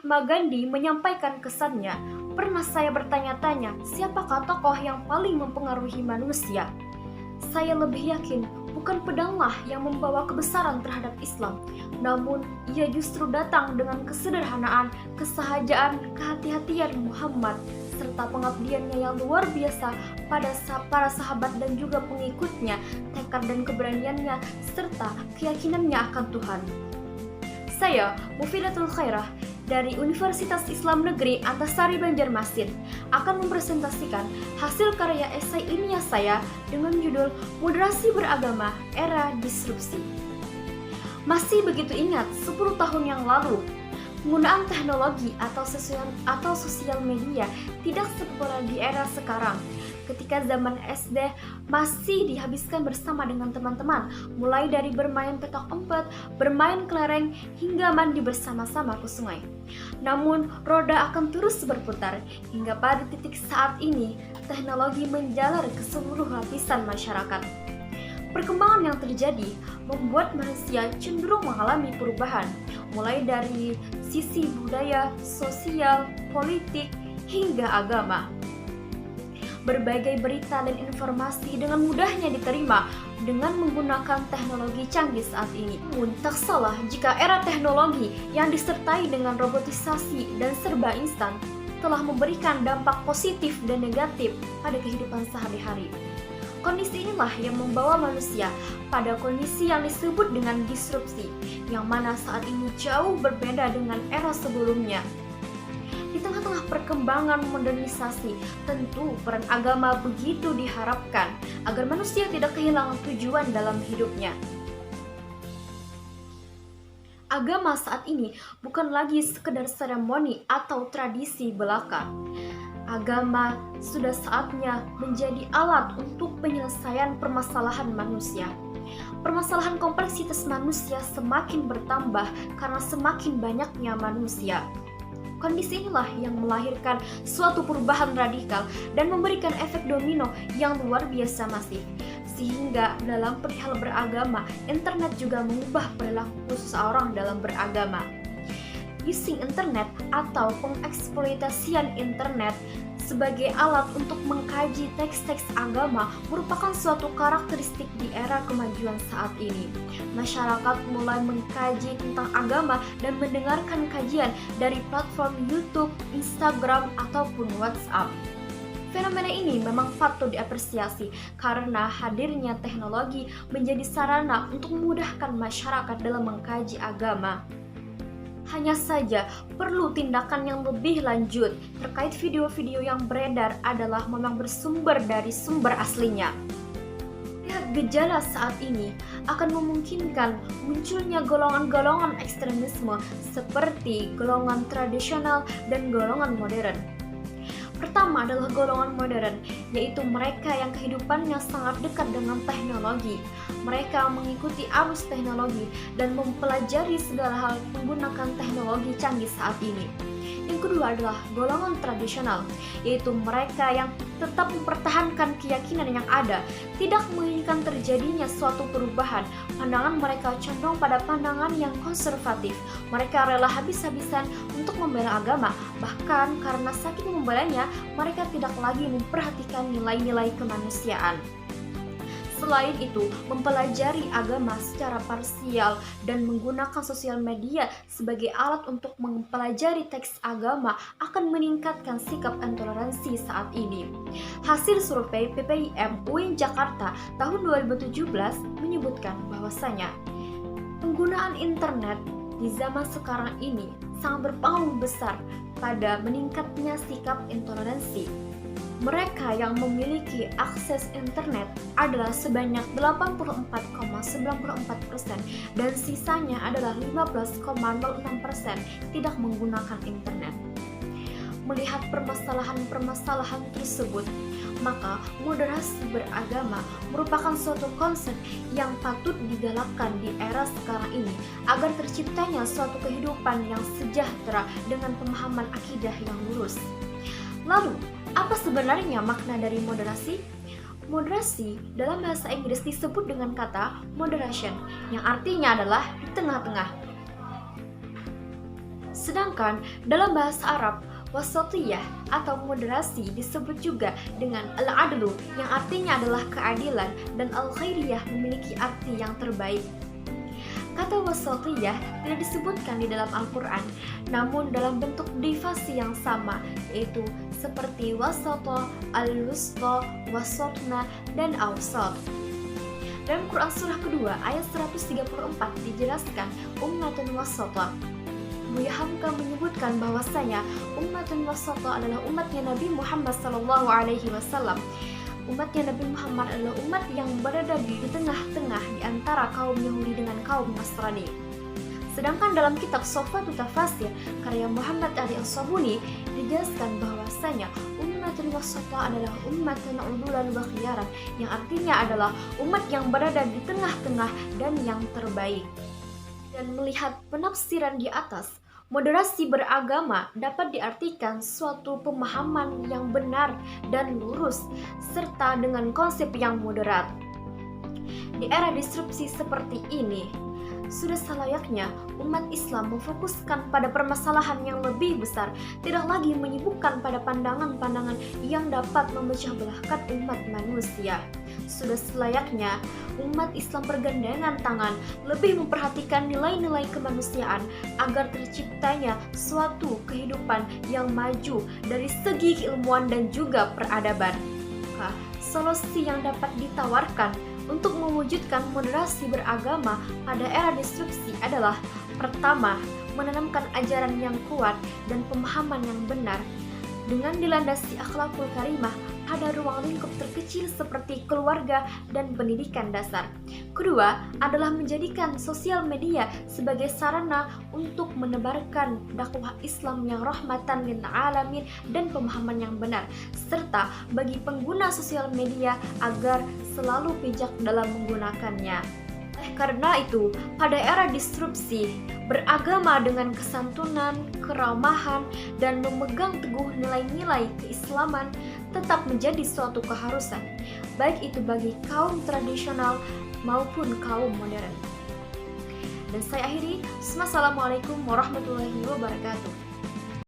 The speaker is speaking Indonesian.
Mahatma Gandhi menyampaikan kesannya, pernah saya bertanya-tanya, siapakah tokoh yang paling mempengaruhi manusia? Saya lebih yakin bukan pedanglah yang membawa kebesaran terhadap Islam, namun ia justru datang dengan kesederhanaan, kesahajaan, kehati-hatian Muhammad, serta pengabdiannya yang luar biasa pada para sahabat dan juga pengikutnya, tekad dan keberaniannya, serta keyakinannya akan Tuhan. Saya, Mufidatul Khairah, dari Universitas Islam Negeri Antasari Banjarmasin, akan mempresentasikan hasil karya esai ilmiah saya dengan judul Moderasi Beragama Era Disrupsi. Masih begitu ingat 10 tahun yang lalu, penggunaan teknologi atau sosial media tidak sepopuler di era sekarang. Ketika zaman SD masih dihabiskan bersama dengan teman-teman, mulai dari bermain petak umpet, bermain kelereng, hingga mandi bersama-sama ke sungai. Namun, roda akan terus berputar hingga pada titik saat ini, teknologi menjalar ke seluruh lapisan masyarakat. Perkembangan yang terjadi membuat manusia cenderung mengalami perubahan, mulai dari sisi budaya, sosial, politik, hingga agama. Berbagai berita dan informasi dengan mudahnya diterima dengan menggunakan teknologi canggih saat ini. Namun tak salah jika era teknologi yang disertai dengan robotisasi dan serba instan telah memberikan dampak positif dan negatif pada kehidupan sehari-hari. Kondisi inilah yang membawa manusia pada kondisi yang disebut dengan disrupsi, yang mana saat ini jauh berbeda dengan era sebelumnya. Di tengah-tengah perkembangan modernisasi, tentu peran agama begitu diharapkan agar manusia tidak kehilangan tujuan dalam hidupnya. Agama saat ini bukan lagi sekedar seremoni atau tradisi belaka. Agama sudah saatnya menjadi alat untuk penyelesaian permasalahan manusia. Permasalahan kompleksitas manusia semakin bertambah karena semakin banyaknya manusia. Kondisi inilah yang melahirkan suatu perubahan radikal dan memberikan efek domino yang luar biasa masif. Sehingga dalam perihal beragama, internet juga mengubah perilaku seseorang dalam beragama. Using internet atau pengeksploitasian internet sebagai alat untuk mengkaji teks-teks agama merupakan suatu karakteristik di era kemajuan saat ini. Masyarakat mulai mengkaji tentang agama dan mendengarkan kajian dari platform YouTube, Instagram, ataupun WhatsApp. Fenomena ini memang patut diapresiasi karena hadirnya teknologi menjadi sarana untuk memudahkan masyarakat dalam mengkaji agama. Hanya saja perlu tindakan yang lebih lanjut terkait video-video yang beredar adalah memang bersumber dari sumber aslinya. Lihat gejala saat ini akan memungkinkan munculnya golongan-golongan ekstremisme seperti golongan tradisional dan golongan modern. Pertama adalah golongan modern, yaitu mereka yang kehidupannya sangat dekat dengan teknologi. Mereka mengikuti arus teknologi dan mempelajari segala hal menggunakan teknologi canggih saat ini. Yang kedua adalah golongan tradisional, yaitu mereka yang tetap mempertahankan keyakinan yang ada, tidak menginginkan terjadinya suatu perubahan. Pandangan mereka condong pada pandangan yang konservatif. Mereka rela habis-habisan untuk membela agama, bahkan karena saking membelanya, mereka tidak lagi memperhatikan nilai-nilai kemanusiaan. Selain itu, mempelajari agama secara parsial dan menggunakan sosial media sebagai alat untuk mempelajari teks agama akan meningkatkan sikap intoleransi saat ini. Hasil survei PPIM UIN Jakarta tahun 2017 menyebutkan bahwasanya penggunaan internet di zaman sekarang ini sangat berpengaruh besar pada meningkatnya sikap intoleransi. Mereka yang memiliki akses internet adalah sebanyak 84,94% dan sisanya adalah 15,06% tidak menggunakan internet. Melihat permasalahan-permasalahan tersebut, maka moderasi beragama merupakan suatu konsep yang patut digalakkan di era sekarang ini agar terciptanya suatu kehidupan yang sejahtera dengan pemahaman akidah yang lurus. Lalu, apa sebenarnya makna dari moderasi? Moderasi dalam bahasa Inggris disebut dengan kata moderation, yang artinya adalah di tengah-tengah. Sedangkan dalam bahasa Arab, wasatiyah atau moderasi disebut juga dengan al-adlu yang artinya adalah keadilan, dan al-khairiyah memiliki arti yang terbaik. Kata wasatiyah tidak disebutkan di dalam Al-Quran, namun dalam bentuk derivasi yang sama, yaitu seperti wasata, al-wusta, wasatna, dan awsat. Dalam Quran surah kedua ayat 134 dijelaskan ummatun wasata. Buya Hamka menyebutkan bahwasanya ummatun wasata adalah umatnya Nabi Muhammad SAW. Umatnya Nabi Muhammad adalah umat yang berada di tengah-tengah di antara kaum Yahudi dengan kaum Nasrani. Sedangkan dalam kitab Sofatut Tafasir karya Muhammad Ali As-Sabuni dijelaskan bahwasanya ummatun wasata adalah ummatun udulan wa khiyaran, yang artinya adalah umat yang berada di tengah-tengah dan yang terbaik. Dan melihat penafsiran di atas, moderasi beragama dapat diartikan suatu pemahaman yang benar dan lurus, serta dengan konsep yang moderat. Di era disrupsi seperti ini, sudah selayaknya umat Islam memfokuskan pada permasalahan yang lebih besar, tidak lagi menyibukkan pada pandangan-pandangan yang dapat memecah belahkan umat manusia. Sudah selayaknya umat Islam bergandengan tangan lebih memperhatikan nilai-nilai kemanusiaan agar terciptanya suatu kehidupan yang maju dari segi keilmuan dan juga peradaban. Solusi yang dapat ditawarkan untuk mewujudkan moderasi beragama pada era disrupsi adalah: pertama, menanamkan ajaran yang kuat dan pemahaman yang benar dengan dilandasi akhlakul karimah pada ruang lingkup terkecil seperti keluarga dan pendidikan dasar. Kedua adalah menjadikan sosial media sebagai sarana untuk menebarkan dakwah Islam yang rahmatan lil alamin dan pemahaman yang benar, serta bagi pengguna sosial media agar selalu bijak dalam menggunakannya. Karena itu, pada era disrupsi, beragama dengan kesantunan, keramahan, dan memegang teguh nilai-nilai keislaman tetap menjadi suatu keharusan, baik itu bagi kaum tradisional maupun kaum modern. Dan saya akhiri, wassalamualaikum warahmatullahi wabarakatuh.